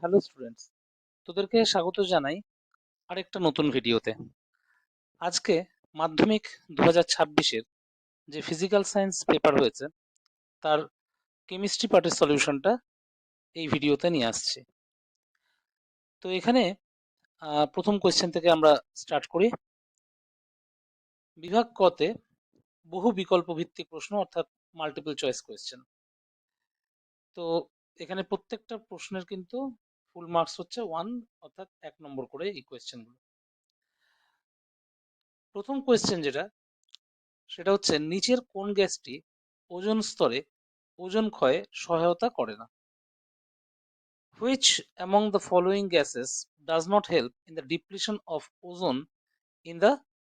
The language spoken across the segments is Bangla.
হ্যালো স্টুডেন্টস, তোদেরকে স্বাগত জানাই আরেকটা নতুন ভিডিওতে। আজকে মাধ্যমিক 2026-এর যে ফিজিক্যাল সায়েন্স পেপার হয়েছে তার কেমিস্ট্রি পার্টের সলিউশনটা এই ভিডিওতে নিয়ে আসছি। তো এখানে প্রথম কোয়েশ্চেন থেকে আমরা স্টার্ট করি। বিভাগ কতে বহু বিকল্প ভিত্তিক প্রশ্ন অর্থাৎ মাল্টিপল চয়েস কোয়েশ্চেন। তো এখানে প্রত্যেকটা প্রশ্নের কিন্তু ফুল মার্কস হচ্ছে 1, অর্থাৎ 1 নম্বর করে এই কোয়েশ্চেনগুলো। প্রথম কোয়েশ্চেন সেটা হচ্ছে নিচের কোন গ্যাসটি ওজোন স্তরে ওজোন ক্ষয়ে সহায়তা করে না? Which among the following gases does not help in the depletion of ozone in the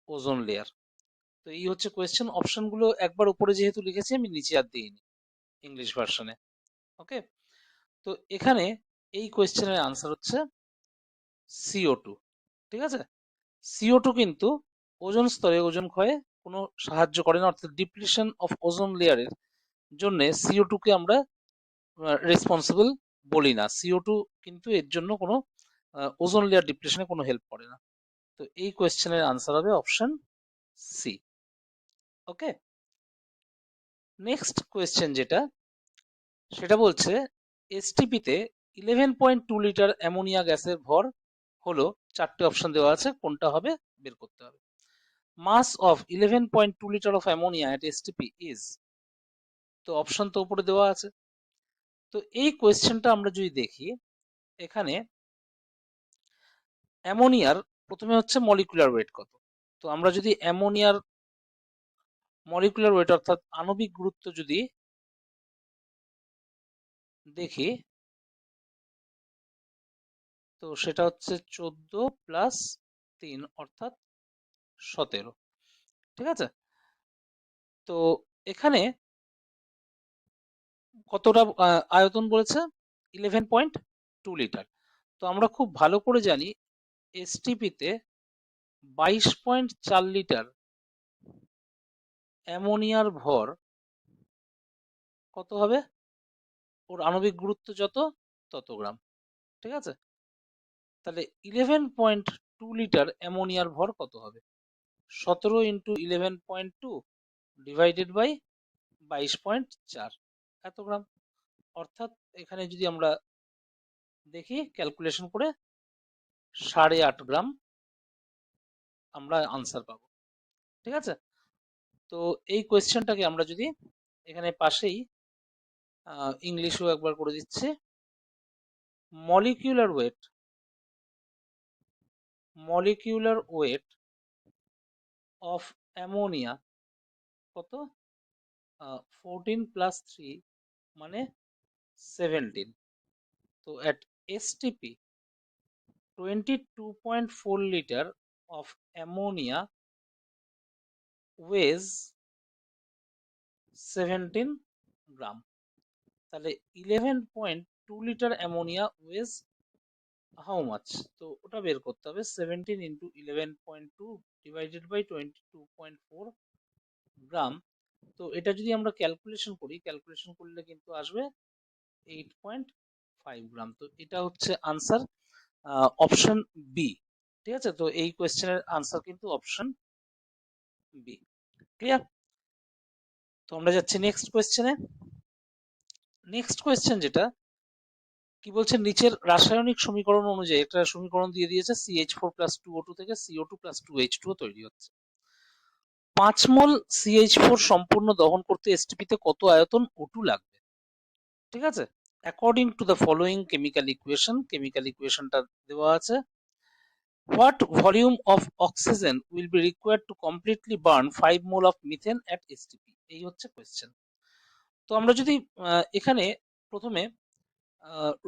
ozone layer? তো এই হচ্ছে কোয়েশ্চেন। অপশনগুলো একবার উপরে যেহেতু লিখেছি আমি নিচে আর দিইনি ইংলিশ ভার্সনে। ওকে, তো এখানে এই কোয়েশ্চেনের আনসার হচ্ছে CO2। ঠিক আছে, CO2 কিন্তু ওজোন স্তরে ওজোন ক্ষয়ে কোনো সাহায্য করে না, অর্থাৎ ডিপ্লিশন অফ ওজোন লেয়ারের জন্য CO2 কে আমরা রেসপন্সিবল বলি না। CO2 কিন্তু এর জন্য কোনো ওজোন লেয়ার ডিপ্রেশনে কোনো হেল্প করে না। তো এই কোয়েশ্চেনের আনসার হবে অপশন সি। ওকে, নেক্সট কোয়েশ্চেন সেটা বলছে এসটিপিতে 11.2 লিটার অ্যামোনিয়া গ্যাসের ভর হলো, চারটে অপশন দেওয়া আছে, কোনটা হবে বের করতে হবে। Mass of 11.2 litre of ammonia at STP is, তো অপশন তো উপরে দেওয়া আছে। তো এই কোয়েশ্চেনটা আমরা যদি দেখি, এখানে অ্যামোনিয়ার প্রথমে হচ্ছে মলিকুলার ওয়েট কত। তো আমরা যদি অ্যামোনিয়ার মলিকুলার ওয়েট অর্থাৎ আণবিক গুরুত্ব যদি দেখি, তো সেটা হচ্ছে 14+3 অর্থাৎ 17। ঠিক আছে, তো এখানে কতটা আয়তন বলেছে? 11.2 লিটার। তো আমরা খুব ভালো করে জানি এসটিপিতে 22.4 লিটার অ্যামোনিয়ার ভর কত হবে? ওর আণবিক গুরুত্ব যত তত গ্রাম। ঠিক আছে, তাহলে 11.2 লিটার অ্যামোনিয়ার ভর কত হবে? 17 ইন্টু 11.2 ডিভাইডেড বাই 22.4, এত গ্রাম। অর্থাৎ এখানে যদি আমরা দেখি ক্যালকুলেশন করে 8.5 গ্রাম আমরা আনসার পাবো। ঠিক আছে, তো এই কোয়েশ্চেনটাকে আমরা যদি এখানে পাশেই ইংলিশেও একবার করে দিচ্ছি। মলিকিউলার ওয়েট অফ অ্যামোনিয়া কত? 14+3 মানে 17। তো at STP 22.4 liter of ammonia weighs 17 gram. তাহলে 11.2 litre ammonia weighs how much? তো ওটা বের করতে হবে। 17 ইন্টু 11.2 ডিভাইডেড বাই 22.4 গ্রাম। তো এটা যদি আমরা ক্যালকুলেশন করলে কিন্তু আসবে 8.5 গ্রাম। তো এটা হচ্ছে আনসার, অপশন বি। ঠিক আছে, তো এই কোয়েশ্চেনের আনসার কিন্তু অপশন বি। ক্লিয়ার? তো আমরা যাচ্ছি নেক্সট কোয়েশ্চেনে। নেক্সট কোয়েশ্চেন কি বলছে, নিচের রাসায়নিক সমীকরণ অনুযায়ী একটা সমীকরণ দিয়ে দিয়েছে, CH4+2O2 থেকে CO2+2H2O তৈরি হচ্ছে। 5 মোল CH4 সম্পূর্ণ দহন করতে এসটিপিতে কত আয়তন O2 লাগবে? ঠিক আছে, according to the following chemical ইকুয়েশনটা দেওয়া আছে। What volume of oxygen will be required to completely burn 5 mole of methane at STP? এই হচ্ছে কোয়েশ্চেন। তো আমরা যদি এখানে প্রথমে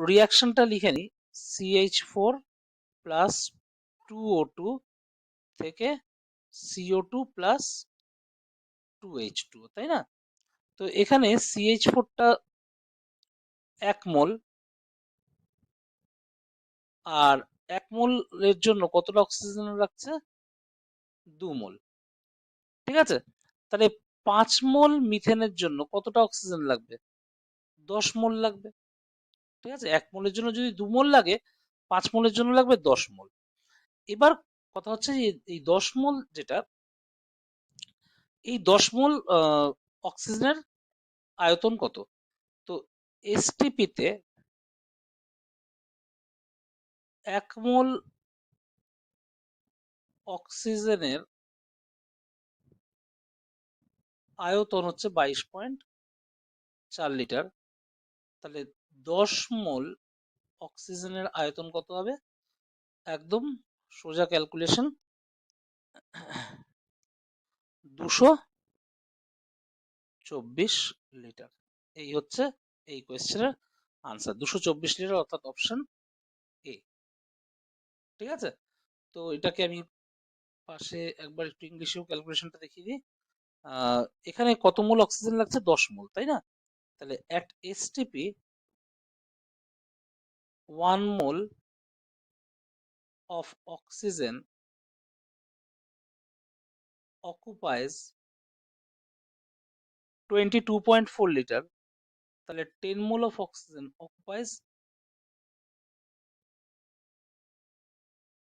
রিয়াকশনটা লিখে নিই, CH4+2O2 থেকে CO2+2H2, তাই না? তো এখানে CH4টা 1 মোল, আর 1 মোলের জন্য কতটা অক্সিজেন লাগছে? 2 মোল। ঠিক আছে, তাহলে 5 মোল মিথেনের জন্য কতটা অক্সিজেন লাগবে? 10 মোল লাগবে। ঠিক আছে, 1 মোলের জন্য যদি 2 মোল লাগে, 5 মোলের জন্য লাগবে 10 মোল। এবার কথা হচ্ছে যে এই 10 মোল যেটা, এই 10 মোল অক্সিজেনের আয়তন কত? তো এসটিপিতে 1 মোল অক্সিজেনের আয়তন হচ্ছে 22.4 লিটার। তাহলে 10 মোল অক্সিজেনের আয়তন কত হবে? একদম সোজা ক্যালকুলেশন, 224 লিটার। এই হচ্ছে এই কোয়েশ্চেনের আনসার, 224 লিটার, অর্থাৎ অপশন এ। ঠিক আছে, তো এটাকে আমি পাশে একবার একটু ইংলিশেও ক্যালকুলেশনটা দেখিয়ে দিই। এখানে কত মোল অক্সিজেন লাগছে? 10 মোল, তাই না? তাহলে at STP 1 mole of oxygen occupies 22.4 liter. তাহলে 10 mole of oxygen occupies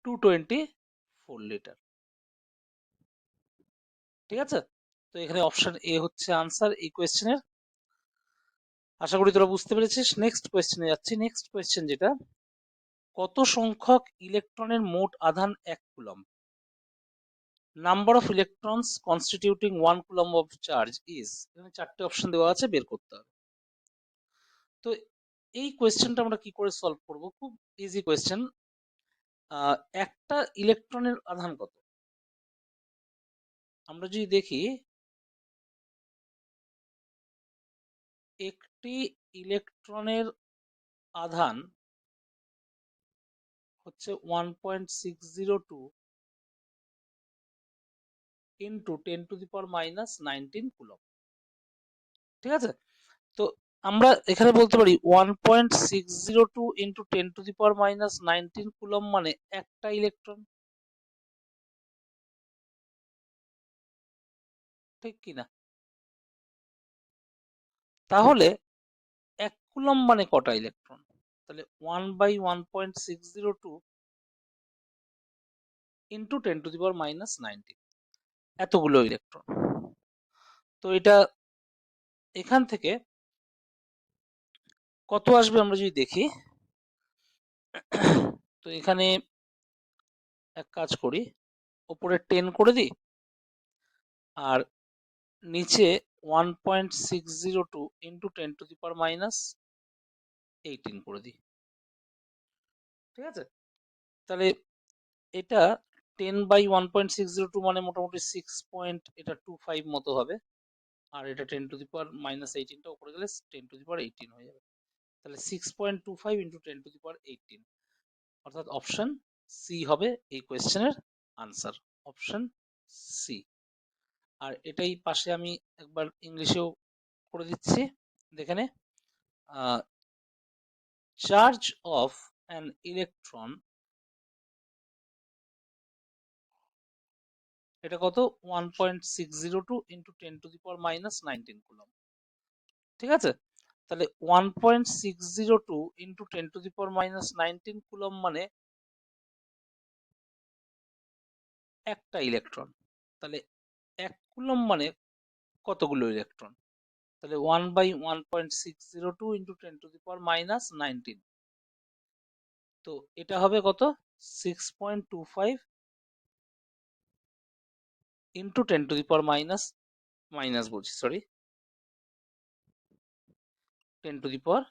224 litre. ঠিক আছে, তো এখানে অপশন এ হচ্ছে আনসার এই কোয়েশ্চেনের। আশা করি তোরা বুঝতে পেরেছিস। নেক্সট কোয়েশ্চেনে যাচ্ছি। নেক্সট কোয়েশ্চেন যেটা, কত সংখ্যক ইলেকট্রনের মোট আধান 1 coulomb? Number of electrons constituting 1 coulomb of charge is. এখানে 4টে অপশন দেওয়া আছে, বের করতে হবে। তো এই কোয়েশ্চেনটা আমরা কি করে সলভ করব? খুব ইজি কোয়েশ্চেন। একটা ইলেকট্রনের আধান কত? আমরা যদি দেখি, একটি ইলেকট্রনের আধান হচ্ছে 1.602 ইন্টু 10⁻⁻⁹ কুলম্ব। ঠিক আছে, তো আমরা এখানে বলতে পারি 1.602 ইন্টু 10⁻⁻⁹ কুলম্ব মানে একটা ইলেকট্রন। ঠিক কিনা? তাহলে 1 কুলম্ব মানে কটা ইলেকট্রন? তাহলে 1/1.602 ইন্টু 10⁻⁻⁹ এতগুলো ইলেকট্রন। তো এটা এখান থেকে কত আসবে আমরা যদি দেখি, তো এখানে এক কাজ করি, ওপরে 10 করে দিই আর নিচে 1.602 ইন্টু 10⁻⁻⁸ করে দিই। ঠিক আছে, তাহলে এটা 10/1.602 মানে মোটামুটি 6.25 মতো হবে, আর এটা 10⁻⁻⁸টা উপরে গেলে 10⁻18 হয়ে যাবে। তাহলে 6.25 ইন্টু 10⁻18, অর্থাৎ অপশন সি হবে এই কোয়েশ্চেনের আনসার, অপশন সি। আর এটাই পাশে আমি একবার ইংলিশেও করে দিচ্ছি, দেখে নে। চার্জ অফ অ্যান ইলেকট্রন, এটা কত? 1.602 ইন্টু 10⁻⁻⁹ কুলম্ব। ঠিক আছে, তাহলে 1.602 ইন্টু 10⁻⁻⁹ কুলম্ব মানে একটা ইলেকট্রন। তাহলে 1 কুলম্ব মানে কতগুলো ইলেকট্রন? তাহলে 1/1.602 ইন্টু 10⁻⁻⁹, তো এটা হবে কত? 6.25 ইন্টু 10⁻⁻, বলছি সরি, 10⁻18।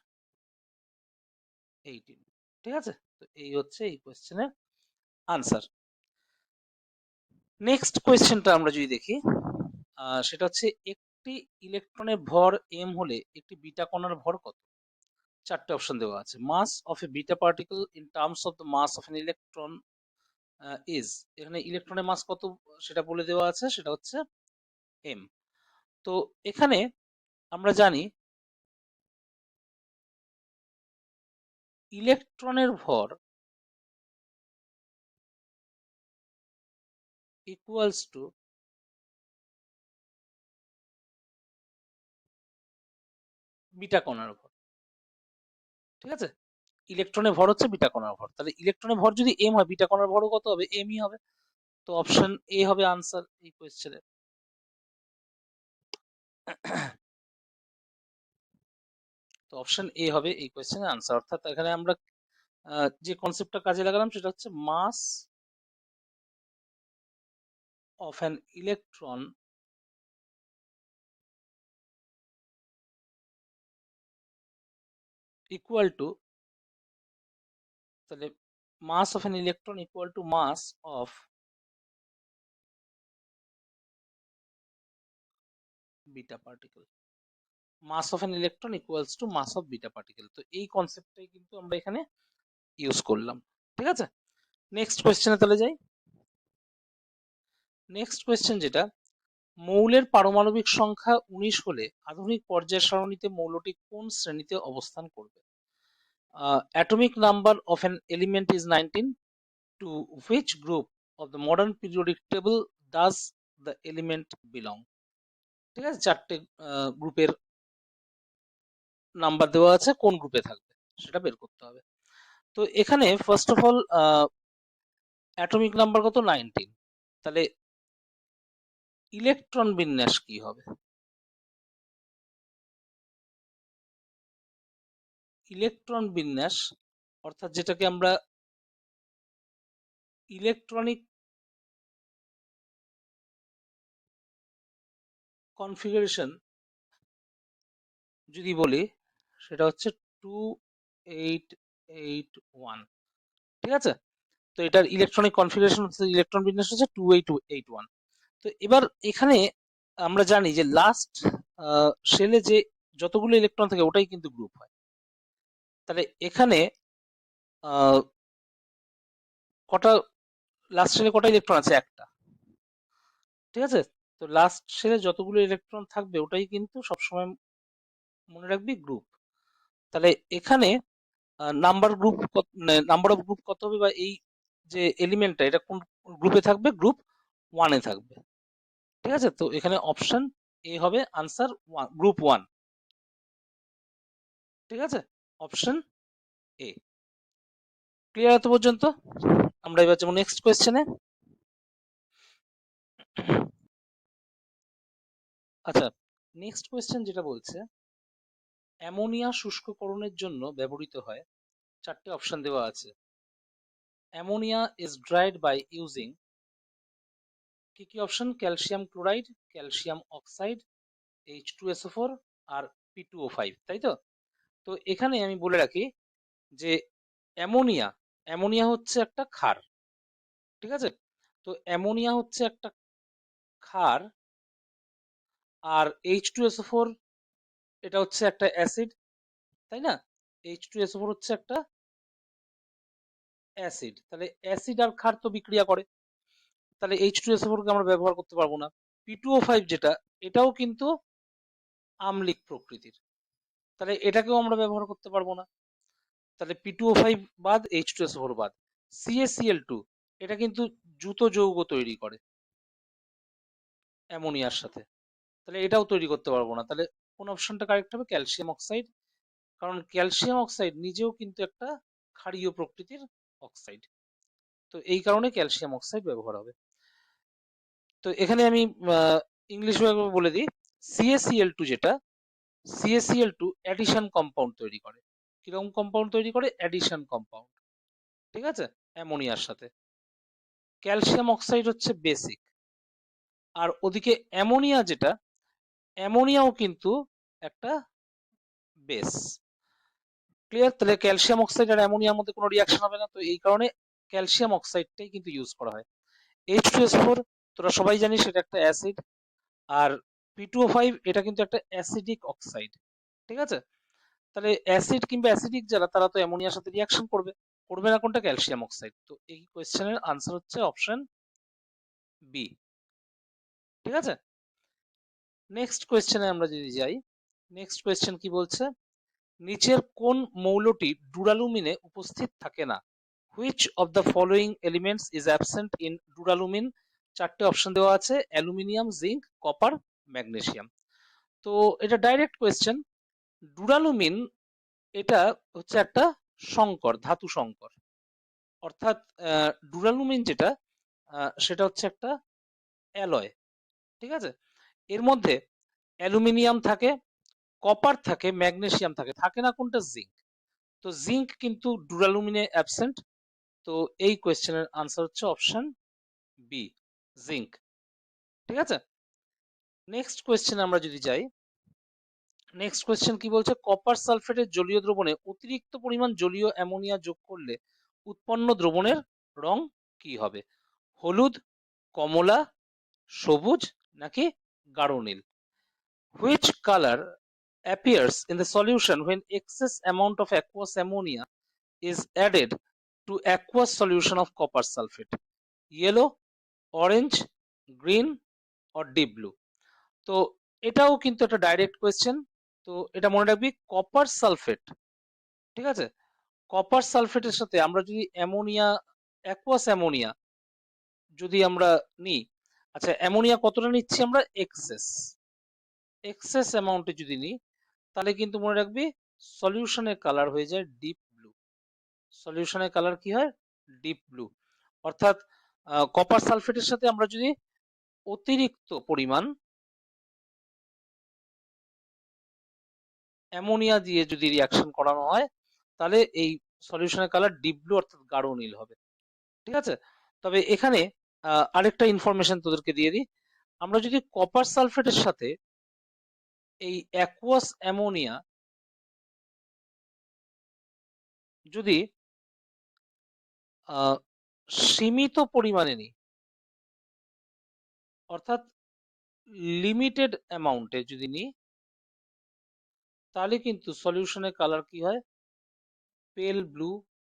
ঠিক আছে, তো এই হচ্ছে এই কোয়েশ্চেনের আনসার। নেক্সট কোয়েশ্চেনটা আমরা যদি দেখি, সেটা হচ্ছে একটি ইলেকট্রনের ভর m হলে একটি বিটা কণার ভর কত? 4টে অপশন দেওয়া আছে। Mass of a beta particle in terms of the mass of an electron is. এখানে ইলেকট্রনের মাস কত সেটা বলে দেওয়া আছে, সেটা হচ্ছে m। তো এখানে আমরা জানি ইলেকট্রনের ভর ইকুয়ালস টু বিটা কণার ভর। ঠিক আছে, ইলেকট্রনের ভর হচ্ছে বিটা কণার ভর, তাহলে ইলেকট্রনের ভর যদি এম হয়, বিটা কণার ভরও কত হবে? এমই হবে। তো অপশন এ হবে আনসার এই কোয়েশ্চেনের। তো অপশন এ হবে এই কোয়েশ্চেনের আনসার। অর্থাৎ এখানে আমরা যে কনসেপ্টটা কাজে লাগালাম সেটা হচ্ছে mass of an electron equal to, তাহলে mass of an electron equal to mass of beta particle. Mass of an electron equals to mass of beta particle. তো এই কনসেপ্টটাই কিন্তু আমরা এখানে ইউজ করলাম। ঠিক আছে, নেক্সট কোয়েশ্চেনে তাহলে যাই। নেক্সট কোয়েশ্চেন যেটা, মৌলের পারমাণবিক সংখ্যা 19 হলে আধুনিক পর্যায় সারণীতে মৌলটি কোন শ্রেণীতে অবস্থান করবে? Atomic number of an element is 19. To which group of the modern periodic table does the element belong? ঠিক আছে, চারটে গ্রুপের নাম্বার দেওয়া আছে, কোন গ্রুপে থাকবে সেটা বের করতে হবে। তো এখানে first of all atomic number কত? 19। তাহলে ইলেকট্রন বিন্যাস কি হবে? ইলেকট্রন বিন্যাস অর্থাৎ যেটাকে আমরা ইলেকট্রনিক কনফিগারেশন যদি বলি, সেটা হচ্ছে 2881। ঠিক আছে, তো এটার ইলেকট্রনিক কনফিগারেশন হচ্ছে, ইলেকট্রন বিন্যাস হচ্ছে 2881। তো এবার এখানে আমরা জানি যে লাস্ট শেলে যে যতগুলো ইলেকট্রন থাকে ওটাই কিন্তু গ্রুপ হয়। তাহলে এখানে কটা লাস্ট শেলে কটা ইলেকট্রন আছে? একটা। ঠিক আছে, তো লাস্ট শেলে যতগুলো ইলেকট্রন থাকবে ওটাই কিন্তু সবসময় মনে রাখবি গ্রুপ। তাহলে এখানে number group, number of group কত হবে, বা এই যে এলিমেন্টটা এটা কোন গ্রুপে থাকবে? গ্রুপ 1-এ থাকবে। ঠিক আছে, তো এখানে অপশন এ হবে আনসার, গ্রুপ 1। ঠিক আছে, অপশন এ। ক্লিয়ার এত পর্যন্ত? আমরা এবার যাবো নেক্সট কোয়েশ্চেনে। আচ্ছা, নেক্সট কোয়েশ্চেন যেটা বলছে, অ্যামোনিয়া শুষ্ককরণের জন্য ব্যবহৃত হয়, চারটে অপশন দেওয়া আছে। Ammonia is dried by using, কি কি option? Calcium chloride, calcium oxide, H2SO4 আর P2O5, তাই তো? তো এখানে আমি বলে রাখি যে অ্যামোনিয়া, অ্যামোনিয়া হচ্ছে একটা ক্ষার। ঠিক আছে, তো অ্যামোনিয়া হচ্ছে একটা ক্ষার, আর H2SO4 এটা হচ্ছে একটা অ্যাসিড, তাই না? H2SO4 হচ্ছে একটা অ্যাসিড, তাহলে অ্যাসিড আর ক্ষার তো বিক্রিয়া করে, তাহলে H2SO4 কে আমরা ব্যবহার করতে পারবো না। P2O5 যেটা, এটাও কিন্তু আম্লিক প্রকৃতির, তাহলে এটাকেও আমরা ব্যবহার করতে পারবো না। তাহলে P2O5 বাদ, H2SO4 বাদ। CaCl2 এটা কিন্তু জুতো যৌগ তৈরি করে অ্যামোনিয়ার সাথে, তাহলে এটাও তৈরি করতে পারবো না। তাহলে কোন অপশনটা কারেক্ট হবে? ক্যালসিয়াম অক্সাইড, কারণ ক্যালসিয়াম অক্সাইড নিজেও কিন্তু একটা ক্ষারীয় প্রকৃতির অক্সাইড, তো এই কারণে ক্যালসিয়াম অক্সাইড ব্যবহার হবে। তো এখানে আমি ইংলিশ ভাবে বলে দিই, CaCl2 যেটা, CaCl2 অ্যাডিশন কম্পাউন্ড তৈরি করে। কিরকম কম্পাউন্ড তৈরি করে? Addition compound. ঠিক আছে, অ্যামোনিয়ার সাথে। ক্যালসিয়াম অক্সাইড হচ্ছে বেসিক, আর ওদিকে অ্যামোনিয়া যেটা, অ্যামোনিয়াও কিন্তু একটা বেস। ক্লিয়ার? তাহলে ক্যালসিয়াম অক্সাইড আর অ্যামোনিয়ার মধ্যে কোনো রিয়াকশন হবে না, তো এই কারণে ক্যালসিয়াম অক্সাইডটাই কিন্তু ইউজ করা হয়। H2SO4 তোরা সবাই জানিস সেটা একটা অ্যাসিড, আর P2O5 এটা কিন্তু একটা অ্যাসিডিক অক্সাইড। ঠিক আছে, তাহলে অ্যাসিড কিংবা অ্যাসিডিক যারা, তারা তো অ্যামোনিয়ার সাথে রিয়াকশন করবে, করবে না কোনটা? Calcium oxide. তো এই কোয়েশ্চেনের আনসার হচ্ছে অপশন বি। ঠিক আছে, নেক্সট কোয়েশ্চেনে আমরা যদি যাই, নেক্সট কোয়েশ্চেন কি বলছে, নিচের কোন মৌলটি ডুরালুমিনে উপস্থিত থাকে না? Which of the following elements is absent in duralumin? চারটে অপশন দেওয়া আছে, অ্যালুমিনিয়াম, জিঙ্ক, কপার, ম্যাগনেসিয়াম। তো এটা ডাইরেক্ট কোয়েশ্চেন। ডুরালুমিন এটা হচ্ছে একটা সংকর, ধাতু সংকর। অর্থাৎ ডুরালুমিন যেটা সেটা হচ্ছে একটা অ্যালয়, ঠিক আছে? এর মধ্যে অ্যালুমিনিয়াম থাকে, কপার থাকে, ম্যাগনেসিয়াম থাকে, থাকে না কোনটা? জিঙ্ক। তো জিঙ্ক কিন্তু ডুরালুমিনে অ্যাবসেন্ট। তো এই কোয়েশ্চেনের আনসার হচ্ছে অপশন বি, জিঙ্ক। ঠিক আছে, নেক্সট কোয়েশ্চেন আমরা যদি যাই, নেক্সট কোয়েশ্চেন কি বলছে? কপার সালফেটের জলীয় দ্রবণে অতিরিক্ত পরিমাণ জলীয় অ্যামোনিয়া যোগ করলে উৎপন্ন দ্রবণের রং কি হবে? হলুদ, কমলা, সবুজ নাকি গাঢ় নীল? Which color appears in the solution when excess amount of aqueous ammonia is added to aqueous solution of copper sulfate? Yellow, orange, green or deep blue? তো এটাও কিন্তু একটা ডাইরেক্ট কোয়েশ্চেন। তো এটা মনে রাখবি, কপার সালফেট, ঠিক আছে? কপার সালফেটের সাথে আমরা যদি অ্যামোনিয়া, অ্যাকুয়াস অ্যামোনিয়া যদি আমরা নিই, আচ্ছা অ্যামোনিয়া কতটা নিচ্ছি আমরা? এক্সেস, এক্সেস অ্যামাউন্টে যদি নিই, তাহলে কিন্তু মনে রাখবি সলিউশনের কালার হয়ে যায় ডিপ ব্লু। সলিউশনের কালার কি হয়? Deep blue. অর্থাৎ কপার সালফেটের সাথে আমরা যদি অতিরিক্ত পরিমাণ অ্যামোনিয়া দিয়ে যদি রিয়াকশন করানো হয়, তাহলে এই সলিউশনের কালার ডিপ ব্লু অর্থাৎ গাঢ় নীল হবে। ঠিক আছে, তবে এখানে আরেকটা ইনফরমেশন তোদেরকে দিয়ে দিই। আমরা যদি কপার সালফেটের সাথে এই অ্যাকুয়াস অ্যামোনিয়া যদি সীমিত পরিমাণে নিই, অর্থাৎ লিমিটেড অ্যামাউন্টে যদি নিই, তাহলে কিন্তু সলিউশনের কালার কি হয়? পেল ব্লু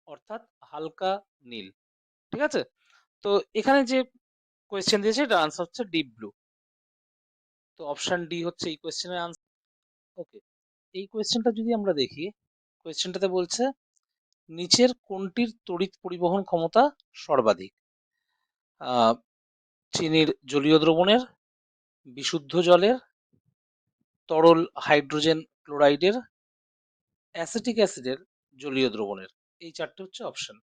অর্থাৎ হালকা নীল। ঠিক আছে, তো এখানে যে কোয়েশ্চেন দিয়েছে এটা আনসার হচ্ছে ডিপ ব্লু। তো অপশন ডি হচ্ছে এই কোয়েশ্চেনের আনসার। ওকে, এই কোয়েশ্চেনটা যদি আমরা দেখি, কোয়েশ্চেনটাতে বলছে নিচের কোনটির তড়িৎ পরিবহন ক্ষমতা সর্বাধিক? চিনির জলীয় দ্রবণের, বিশুদ্ধ জলের, তরল হাইড্রোজেন ক্লোরাইডের, অ্যাসিটিক অ্যাসিডের জলীয় দ্রবণের। এই চারটে হচ্ছে option.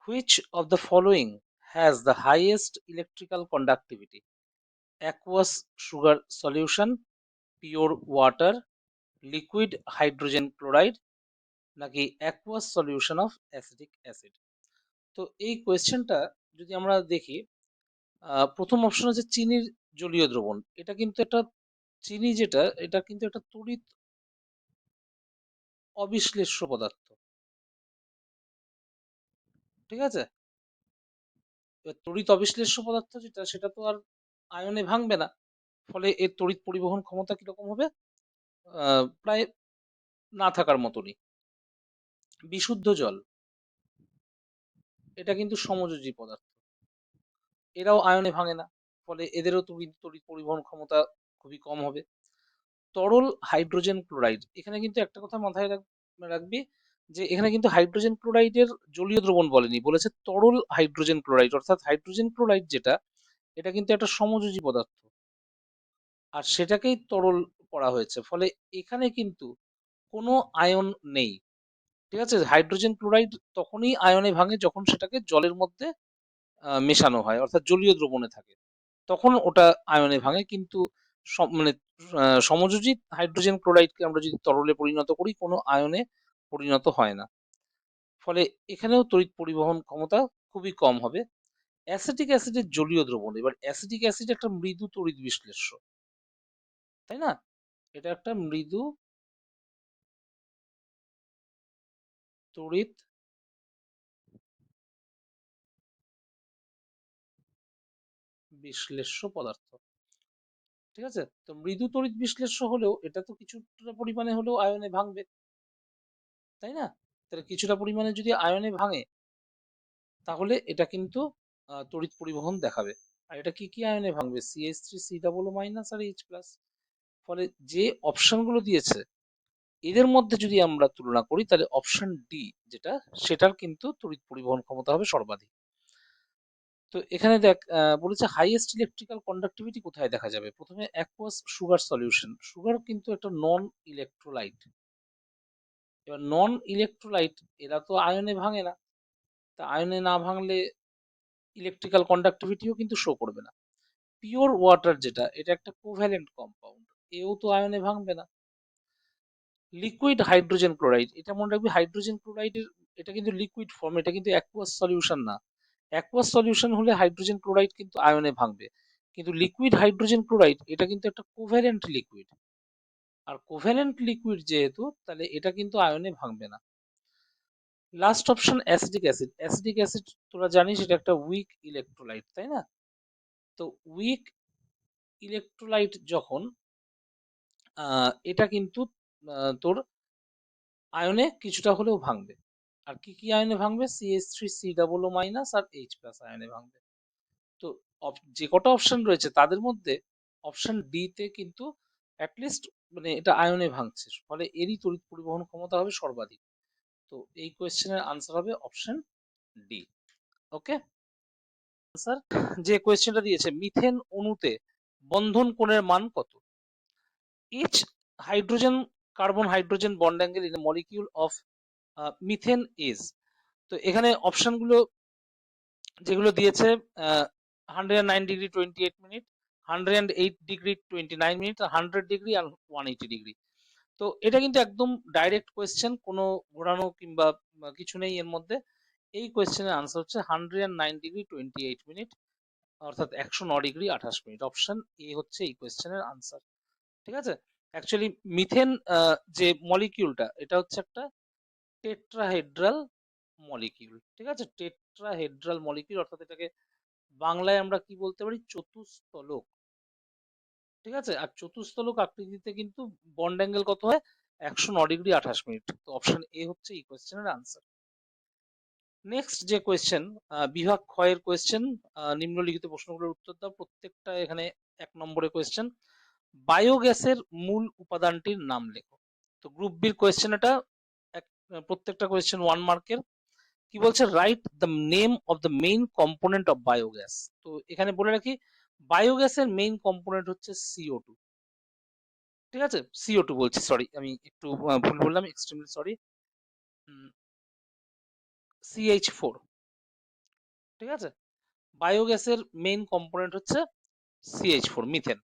Which of the following has the highest electrical conductivity? Aqueous sugar solution, pure water, liquid hydrogen chloride নাকি aqueous solution of acetic acid? তো এই কোয়েশ্চেনটা যদি আমরা দেখি, প্রথম অপশন হচ্ছে চিনির জলীয় দ্রবণ। এটা কিন্তু একটা চিনি যেটা, এটা কিন্তু একটা তড়িৎ অবিশ্লেষ্য পদার্থ। ঠিক আছে, তড়িৎ অবিশ্লেষ্য পদার্থ যেটা, সেটা তো আর আয়নে ভাঙবে না, ফলে এর তড়িৎ পরিবহন ক্ষমতা কিরকম হবে? প্রায় না থাকার মতনই। বিশুদ্ধ জল, এটা কিন্তু সমযোজী পদার্থ, এরাও আয়নে ভাঙে না, ফলে এদেরও তড়িৎ পরিবহন ক্ষমতা খুবই কম হবে। তরল হাইড্রোজেন ক্লোরাইড, এখানে কিন্তু একটা কথা মাথায় রাখবি, যে এখানে কিন্তু হাইড্রোজেন ক্লোরাইডের জলীয় দ্রবণ বলেনি, বলেছে তরল হাইড্রোজেন ক্লোরাইড। অর্থাৎ হাইড্রোজেন ক্লোরাইড যেটা, এটা কিন্তু একটা সমযোজী পদার্থ, আর সেটাকেই তরল করা হয়েছে, ফলে এখানে কিন্তু কোনো আয়ন নেই। ঠিক আছে, হাইড্রোজেন ক্লোরাইড তখনই আয়নে ভাঙে যখন সেটাকে জলের মধ্যে মেশানো হয়, অর্থাৎ জলীয় দ্রবণে থাকে, তখন ওটা আয়নে ভাঙে। কিন্তু মানে সমযোজী হাইড্রোজেন ক্লোরাইডকে আমরা যদি তরলে পরিণত করি, কোনো আয়নে পরিণত হয় না, ফলে এখানেও তড়িৎ পরিবহন ক্ষমতা খুবই কম হবে। অ্যাসিটিক অ্যাসিডের জলীয় দ্রবণ, এবার অ্যাসিটিক অ্যাসিড একটা মৃদু তড়িৎ বিশ্লেষ্য, তাই না? এটা একটা মৃদু তড়িৎ বিশ্লেষ্য পদার্থ। ঠিক আছে, তো মৃদু তড়িৎ বিশ্লেষ্য হলেও এটা তো কিছুটা পরিমাণে হলেও আয়নে ভাঙবে, তাই না? তাহলে কিছুটা পরিমাণে যদি আয়নে ভাঙে, তাহলে এটা কিন্তু তড়িৎ পরিবহন দেখাবে। আর এটা কি কি আয়নে ভাঙবে? CH3, C++ আর H+। ফলে যে অপশনগুলো দিয়েছে, এদের মধ্যে যদি আমরা তুলনা করি, তাহলে অপশন ডি যেটা, সেটার কিন্তু তড়িৎ পরিবহন ক্ষমতা হবে সর্বাধিক। তো এখানে দেখ, বলেছে হাইয়েস্ট ইলেকট্রিক্যাল কন্ডাক্টিভিটি কোথায় দেখা যাবে? প্রথমে অ্যাকুয়াস সুগার সলিউশন। সুগার কিন্তু একটা নন ইলেকট্রোলাইট, এবার নন ইলেকট্রোলাইট এরা তো আয়নে ভাঙে না, তা আয়নে না ভাঙলে ইলেকট্রিক্যাল কন্ডাক্টিভিটিও কিন্তু শো করবে না। পিওর ওয়াটার যেটা, এটা একটা কোভ্যালেন্ট কম্পাউন্ড, এও তো আয়নে ভাঙবে না। লিকুইড হাইড্রোজেন ক্লোরাইড, এটা মনে রাখবি, হাইড্রোজেন ক্লোরাইডের এটা কিন্তু লিকুইড ফর্ম, এটা কিন্তু অ্যাকুয়াস সলিউশন না। অ্যাকুয়াস সলিউশন হলে হাইড্রোজেন ক্লোরাইড কিন্তু আয়নে ভাঙবে, কিন্তু লিকুইড হাইড্রোজেন ক্লোরাইড এটা কিন্তু একটা কোভ্যালেন্ট লিকুইড, আর কোভ্যালেন্ট লিকুইড যেহেতু, তাহলে এটা কিন্তু আয়নে ভাঙবে না। Last option acidic acid. Acidic acid তোরা জানিস এটা একটা উইক ইলেকট্রোলাইট, তাই না? তো উইক ইলেকট্রোলাইট যখন, এটা কিন্তু তোর আয়নে কিছুটা হলেও ভাঙবে। আর কি কি আয়নে ভাঙবে? CH3 COO মাইনাস আর H প্লাস আয়নে ভাঙবে। তো যে কটা অপশন রয়েছে তাদের মধ্যে অপশন ডি তে কিন্তু অ্যাটলিস্ট মানে এটা আয়নে ভাঙছে, ফলে এরই তড়িৎ পরিবহন ক্ষমতা হবে সর্বাধিক। তো এই কোয়েশ্চেনের আনসার হবে অপশন ডি। ওকে, স্যার যে কোয়েশ্চেনটা দিয়েছে, মিথেন অণুতে বন্ধন কোণের মান কত? Each hydrogen carbon hydrogen bond angle in molecule of methane is. তো এখানে অপশনগুলো যেগুলো দিয়েছে, 109 degree 28 minute, 108 degree 29 minute, 100 degree আর 180 ডিগ্রি। তো এটা কিন্তু একদম ডাইরেক্ট কোয়েশ্চেন, কোনো ঘোরানো কিংবা কিছু নেই এর মধ্যে। এই কোয়েশ্চেনের আনসার হচ্ছে 109 ডিগ্রি 28 মিনিট, অর্থাৎ 109 ডিগ্রি 28 মিনিট। অপশন এ হচ্ছে এই কোয়েশ্চেনের আনসার। ঠিক আছে, অ্যাকচুয়ালি মিথেন যে মলিকিউলটা, এটা হচ্ছে একটা টেট্রাহেড্রাল মলিকিউল। ঠিক আছে, টেট্রাহেড্রাল মলিকিউল, অর্থাৎ এটাকে বাংলায় আমরা কি বলতে পারি? চতুস্তলক। ঠিক আছে, আর চতুস্তলক আকৃতিতে কিন্তু বন্ড অ্যাঙ্গেল কত হয়? 109 ডিগ্রি 28 মিনিট। তো অপশন এ হচ্ছে এই কোয়েশ্চেনের আনসার। নেক্সট যে কোয়েশ্চেন, বিভাগ ক্ষয়ের কোয়েশ্চেন, নিম্নলিখিত প্রশ্নগুলোর উত্তর দাও। প্রত্যেকটা এখানে 1 নম্বরে কোয়েশ্চেন। বায়োগ্যাসের মূল উপাদানটির নাম লেখো। তো গ্রুপ বির কোয়েশ্চেন এটা, প্রত্যেকটা কোয়েশ্চেন 1 মার্কের। কি বলছে? Write the name of the main component of biogas. তো এখানে বলে রাখি, বায়োগ্যাসের মেইন কম্পোনেন্ট হচ্ছে CO2। ঠিক আছে, CO2 বলছি, সরি আমি একটু ভুল বললাম, এক্সট্রিমলি সরি। CH4। ঠিক আছে, বায়োগ্যাসের মেইন কম্পোনেন্ট হচ্ছে CH4, মিথেন।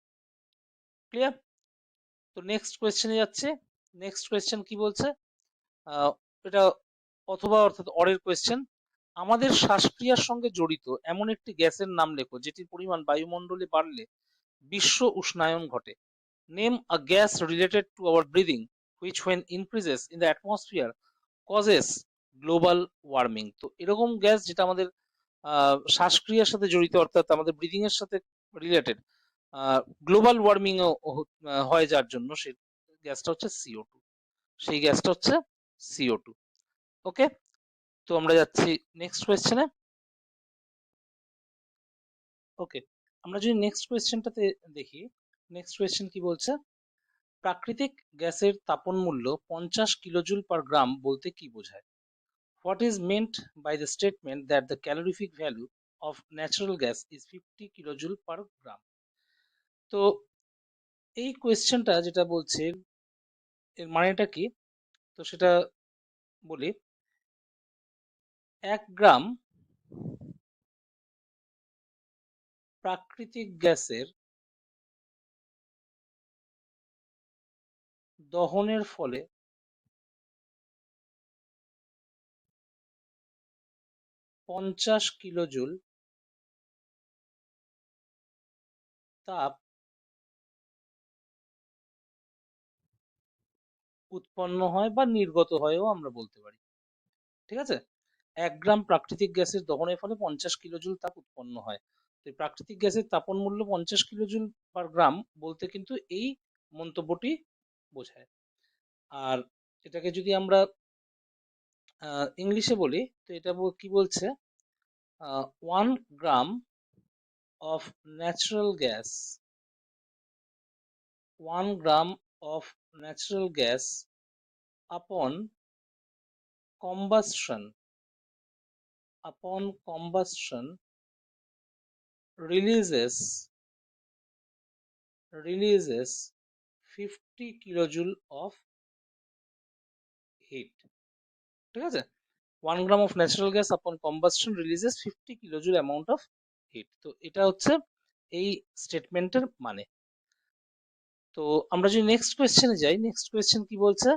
ক্লিয়ার? তো নেক্সট কোয়েশ্চেনে যাচ্ছে। নেক্সট কোয়েশ্চেন কি বলছে? এটা অথবা অর্থাৎ অরের কোয়েশ্চেন। আমাদের শ্বাসক্রিয়ার সঙ্গে জড়িত এমন একটি গ্যাসের নাম লেখো যেটির পরিমাণ বায়ুমণ্ডলে বাড়লে বিশ্ব উষ্ণায়ন ঘটে। Name a gas related to our breathing which when increases in the atmosphere causes global warming. তো এরকম গ্যাস যেটা আমাদের শ্বাসক্রিয়ার সাথে জড়িত, অর্থাৎ আমাদের ব্রিদিং এর সাথে রিলেটেড, গ্লোবাল ওয়ার্মিং হয় যার জন্য, সেই গ্যাসটা হচ্ছে CO2। সেই গ্যাসটা হচ্ছে CO2। ওকে, তো আমরা যাচ্ছি নেক্সট কোয়েশ্চেনে। ওকে, আমরা যদি নেক্সট কোয়েশ্চেনটাতে দেখি, নেক্সট কোয়েশ্চেন কি বলছে? প্রাকৃতিক গ্যাসের তাপন মূল্য 50 কিলোজুল পার গ্রাম বলতে কি বোঝায়? What is meant by the statement that the calorific value of natural gas is 50 kilojoule per gram? তো এই কোয়েশ্চেনটা যেটা বলছে, এর মানেটা কি? তো সেটা বলি। 1 গ্রাম প্রাকৃতিক গ্যাসের দহনের ফলে 50 কিলোজুল তাপ উৎপন্ন হয় বা নির্গত হয়ও আমরা বলতে পারি। ঠিক আছে, 1 গ্রাম প্রাকৃতিক গ্যাসের দহনের ফলে 50 কিলোজুল তাপ উৎপন্ন হয়। তো এই প্রাকৃতিক গ্যাসের তাপন মূল্য 50 কিলোজুল পার গ্রাম বলতে কিন্তু এই মন্তব্যটি বোঝায়। আর এটাকে যদি আমরা ইংলিশে বলি, তো এটা কি বলছে? 1 gram of natural gas, 1 gram of natural gas upon combustion, upon combustion releases 50 kilojoule of heat. ঠিক আছে, 1 gram of natural gas upon combustion releases 50 kilojoule amount of heat. তো এটা হচ্ছে এই স্টেটমেন্টের মানে। তো আমরা যদি নেক্সট কোয়েশ্চেনে যাই, নেক্সট কোয়েশ্চেন কি বলছে,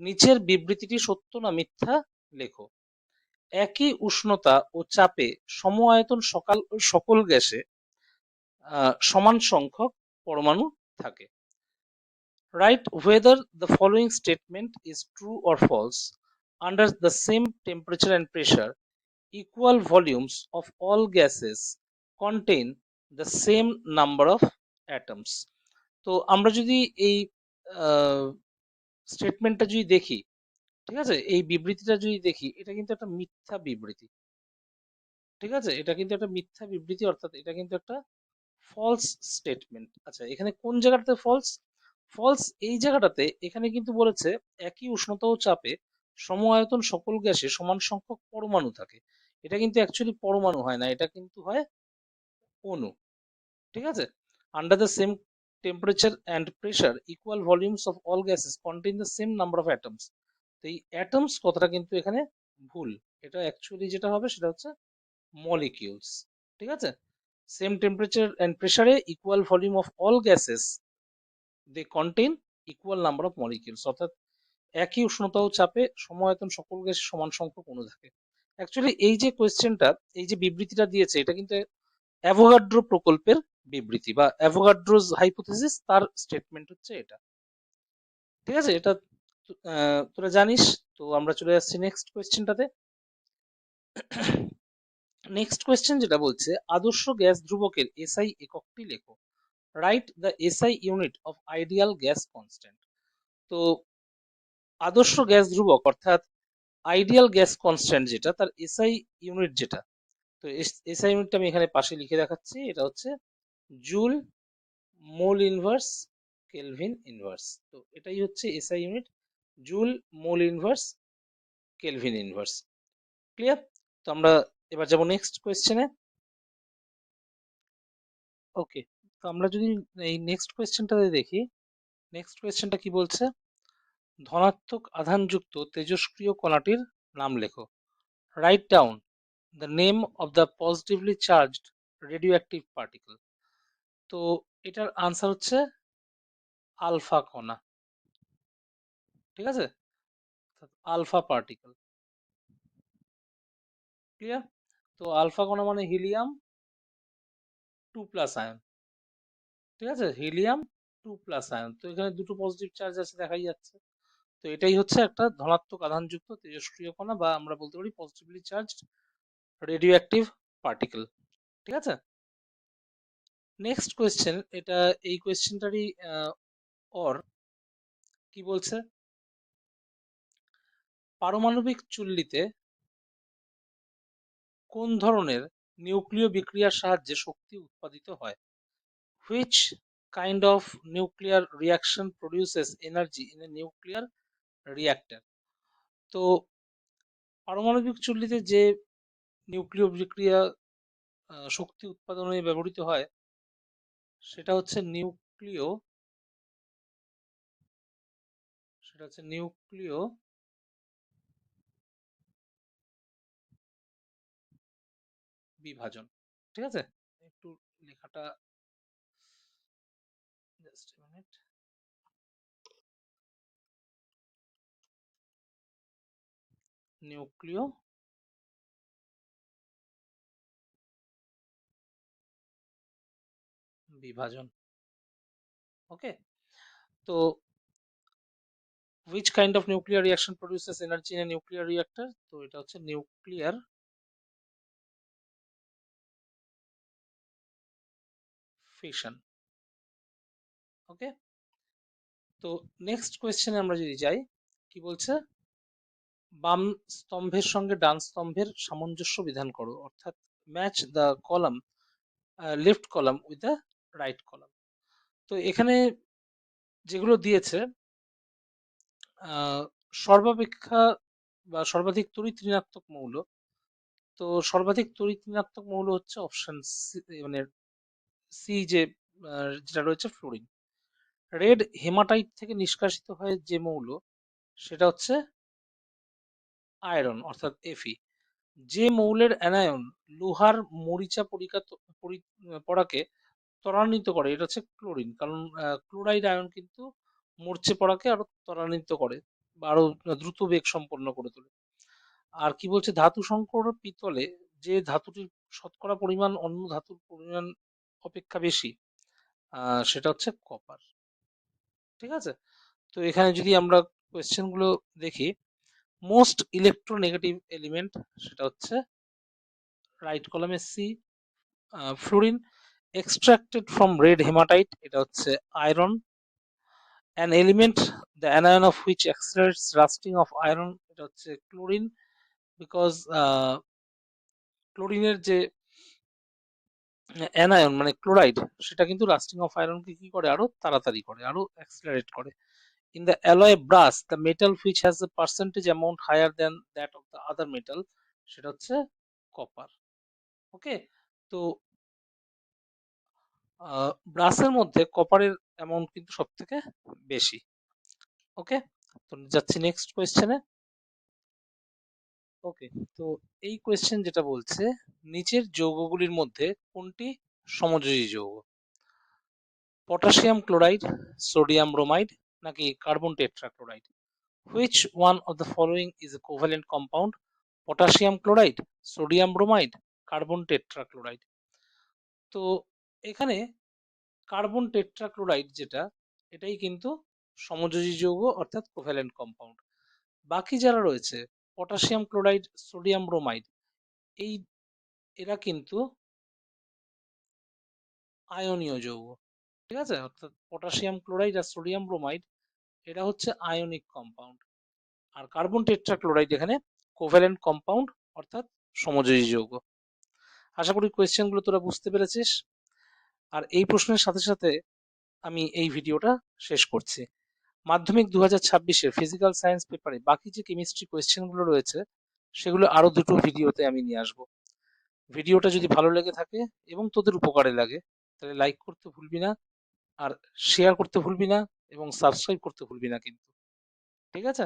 নিচের বিবৃতিটি সত্য না মিথ্যা লেখো। একই উষ্ণতা ও চাপে সম আয়তন সকল গ্যাসে সমান সংখ্যক পরমাণু থাকে। Write whether the following statement is true or false. Under the same temperature and pressure, equal volumes of all gases contain the same number of atoms. তো আমরা যদি এই স্টেটমেন্টটা যদি দেখি, ঠিক আছে, এই বিবৃতিটা যদি দেখি, এটা কিন্তু একটা মিথ্যা বিবৃতি। ঠিক আছে, এটা কিন্তু একটা মিথ্যা বিবৃতি, অর্থাৎ এটা কিন্তু একটা ফলস স্টেটমেন্ট। আচ্ছা, এখানে কোন জায়গাটাতে ফলস? ফলস এই জায়গাটাতে, এখানে কিন্তু বলেছে একই উষ্ণতা ও চাপে সম আয়তন সকল গ্যাসে সমান সংখ্যক পরমাণু থাকে। এটা কিন্তু অ্যাকচুয়ালি পরমাণু হয় না, এটা কিন্তু হয় অণু। ঠিক আছে, under the same temperature and pressure equal volumes of all gases contain the same number of atoms. তো এই অ্যাটমস কথাটা কিন্তু এখানে ভুল। এটা অ্যাকচুয়ালি যেটা হবে সেটা হচ্ছে মলিকিউলস। ঠিক আছে, সেম টেম্পারেচার অ্যান্ড প্রেসারে equal volume of all gases they contain equal number of molecules, অর্থাৎ একই উষ্ণতা ও চাপে সম আয়তন সকল গ্যাসে সমান সংখ্যক অণু থাকে। অ্যাকচুয়ালি এই যে কোয়েশ্চেনটা, এই যে বিবৃতিটা দিয়েছে, এটা কিন্তু অ্যাভোগাড্রো প্রকল্পের বিবৃতি বা অ্যাভোগাড্রোজ হাইপোথিসিস, তার স্টেটমেন্ট হচ্ছে এটা। ঠিক আছে, এটা তোরা জানিস। তো আমরা চলে যাচ্ছি নেক্সট কোয়েশ্চেনটাতে। নেক্সট কোয়েশ্চেন যেটা বলছে, আদর্শ গ্যাস ধ্রুবকের এসআই এককটি লেখো। Write the SI unit of ideal gas constant. তো আদর্শ গ্যাস ধ্রুবক অর্থাৎ আইডিয়াল গ্যাস কনস্ট্যান্ট যেটা, তার এসআই ইউনিট যেটা, তো এসআই ইউনিটটা আমি এখানে পাশে লিখে দেখাচ্ছি। এটা হচ্ছে joule mole inverse kelvin inverse. তো এটাই হচ্ছে SI unit, joule mole inverse kelvin inverse. Clear? তো আমরা এবার যাবো নেক্সট কোয়েশ্চেনে। ওকে, তো আমরা যদি এই নেক্সট কোয়েশ্চেনটাতে দেখি, নেক্সট কোয়েশ্চেনটা কি বলছে, ধনাত্মক আধানযুক্ত তেজস্ক্রিয় কণাটির নাম লেখো। Write down the name of the positively charged radio active particle. তো এটার আনসার হচ্ছে আলফা কণা। ঠিক আছে, আলফা পার্টিকেল। ক্লিয়ার? তো আলফা কণা মানে হিলিয়াম 2+ আয়ন। ঠিক আছে, হিলিয়াম 2+ আয়ন। তো এখানে দুটো পজিটিভ চার্জ আছে দেখাই যাচ্ছে। তো এটাই হচ্ছে একটা ধনাত্মক আধানযুক্ত তেজস্ক্রিয় কণা, বা আমরা বলতে পারি positively charged radio active particle. ঠিক আছে, নেক্সট কোয়েশ্চেন, এটা এই কোয়েশ্চেনটারই অর কি বলছে, পারমাণবিক চুল্লিতে কোন ধরনের নিউক্লিয় বিক্রিয়ার সাহায্যে শক্তি উৎপাদিত হয়? Which kind of nuclear reaction produces energy in a nuclear reactor. তো পারমাণবিক চুল্লিতে যে নিউক্লিয় বিক্রিয়া শক্তি উৎপাদনে ব্যবহৃত হয়, সেটা হচ্ছে নিউক্লিয় বিভাজন। ঠিক আছে, একটু লেখাটা জাস্ট মিনিট। নিউক্লিয় বিভাজন। ওকে, তো which kind of nuclear reaction produces energy in a nuclear reactor? তো এটা হচ্ছে নিউক্লিয়ার ফিশন। ওকে, তো নেক্সট কোয়েশ্চেনে আমরা যদি যাই, কি বলছে, বাম স্তম্ভের সঙ্গে ডান স্তম্ভের সামঞ্জস্য বিধান করো, অর্থাৎ match the column left column with the right column. তো এখানে যেগুলো দিয়েছে, সর্বাপেক্ষা বা সর্বাধিক তড়িৎ ঋণাত্মক মৌল, তো সর্বাধিক তড়িৎ ঋণাত্মক মৌল হচ্ছে অপশন সি, মানে সি, যে যেটা রয়েছে ফ্লোরিন। রেড হেমাটাইট থেকে নিষ্কাশিত হয় যে মৌল, সেটা হচ্ছে আয়রন অর্থাৎ Fe। যে মৌলের অ্যানায়ন লোহার মরিচা পড়াকে ত্বরান্বিত করে এটা হচ্ছে ক্লোরিন, কারণ ক্লোরাইড আয়ন কিন্তু মরচে পড়াকে আরো ত্বরান্বিত করে বা আরো দ্রুত বেগ সম্পন্ন করে তোলে। আর কি বলছে, ধাতু সংকর পিতলে যে ধাতুটির শতকরা পরিমাণ অন্য ধাতুর পরিমাণ অপেক্ষা বেশি, সেটা হচ্ছে কপার। ঠিক আছে, তো এখানে যদি আমরা কোয়েশ্চেন গুলো দেখি, মোস্ট ইলেকট্রোনেগেটিভ এলিমেন্ট সেটা হচ্ছে রাইট কলামে C, fluorine. Extracted from red haematite এটা হচ্ছে iron. An element the anion of which accelerates rusting of iron এটা হচ্ছে ক্লোরিন, বিকজ ক্লোরিনের যে অ্যানায়ন মানে ক্লোরাইড সেটা কিন্তু রাস্টিং অফ আয়রনকে কি করে, আরো তাড়াতাড়ি করে, আরো অ্যাক্সিলারেট করে। In the alloy brass, the metal which has a percentage amount higher than that of the other metal সেটা হচ্ছে কপার। ওকে, তো ব্রাসের মধ্যে কপারের অ্যামাউন্ট কিন্তু সব থেকে বেশি। ওকে, তো যাচ্ছি নেক্সট কোয়েশ্চেনে। ওকে, তো এই কোয়েশ্চেন যেটা বলছে, নিচের যৌগগুলির মধ্যে কোনটি সমযোজী যৌগ? পটাশিয়াম ক্লোরাইড, সোডিয়াম ব্রোমাইড নাকি carbon tetrachloride? Which one of the following is a covalent compound? Potassium chloride, sodium bromide, carbon tetrachloride? তো এখানে কার্বন টেট্রাক্লোরাইড যেটা, এটাই কিন্তু সমযোজী যৌগ অর্থাৎ কোভ্যালেন্ট কম্পাউন্ড। বাকি যারা রয়েছে পটাশিয়াম ক্লোরাইড, সোডিয়াম ব্রোমাইড, এই এরা কিন্তু আয়নীয় যৌগ। ঠিক আছে, অর্থাৎ পটাশিয়াম ক্লোরাইড আর সোডিয়াম ব্রোমাইড এটা হচ্ছে আয়নিক কম্পাউন্ড, আর কার্বন টেট্রাক্লোরাইড এখানে কোভ্যালেন্ট কম্পাউন্ড অর্থাৎ সমযোজী যৌগ। আশা করি কোয়েশ্চেনগুলো তোরা বুঝতে পেরেছিস। আর এই প্রশ্নের সাথে সাথে আমি এই ভিডিওটা শেষ করছি। মাধ্যমিক 2026-এর ফিজিক্যাল সায়েন্স পেপারে বাকি যে কেমিস্ট্রি কোয়েশ্চেনগুলো রয়েছে সেগুলো আরো দুটো ভিডিওতে আমি নিয়ে আসবো। ভিডিওটা যদি ভালো লেগে থাকে এবং তোদের উপকারে লাগে তাহলে লাইক করতে ভুলবি না, আর শেয়ার করতে ভুলবি না, এবং সাবস্ক্রাইব করতে ভুলবি না কিন্তু। ঠিক আছে।